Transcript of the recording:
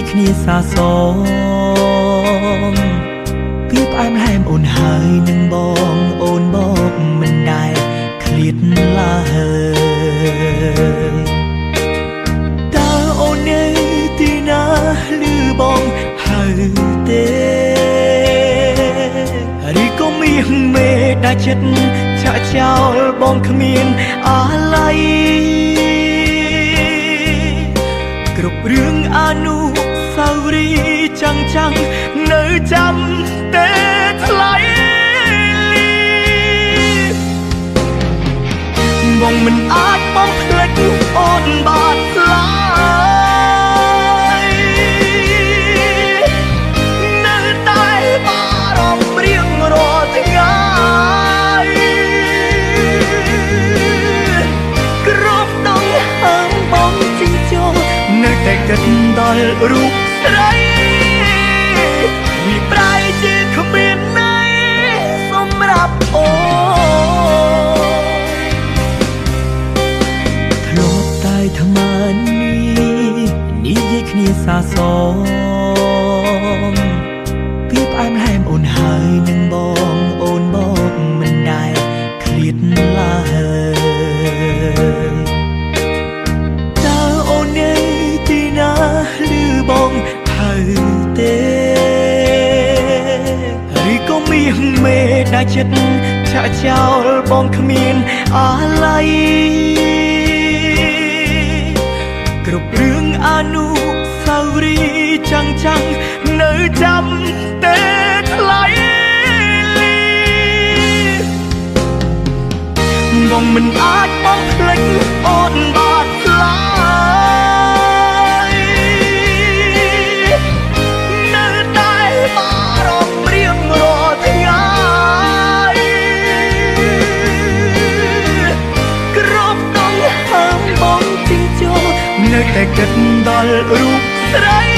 គ្នាសាសងពីផ្អែមហែមអូនហើយនឹងបងអូនបកមិនដែលឃ្លាតឡើយតើអូននៅទីណាឮបងហៅទេឬក៏មានមេដាចិត្តចាក់ចោលបងគ្មានអាឡ័យគ្រប់រឿងអនុស្សាវរីយ៍ចាំងនៅចាំតែថ្លៃបងមិនអាចបំភ្លេចអូនបានឡើយនៅតែបារម្ភរៀងរាល់ថ្ងៃគ្រប់ដងហើមបងជីចូលនៅតែគិតដល់រូបស្រីវាប្រែជាគ្មានន័យសម្រាប់អូនធ្លាប់តែថ្មើរនេះនិយាយគ្នាសាសងពីផ្អែមហែមអូនហើយនឹងបងអូនបកមិនដែលឃ្លាតឡើយតើអូននៅទីណាឮបងហៅទេឬក៏មានមេដាចិត្តចាក់ចោលបងគ្មានអាឡ័យគ្រប់រឿងអនុស្សាវរីយ៍ចាំងនៅចាំតែថ្លៃបងមិនអាចបំភ្លេចអូនបានឡើយនៅតែបារម្ភរៀងរាល់ថ្ងៃគ្រប់ដងហើមបងជីងចូលនៅតែគិតដល់រូបស្រី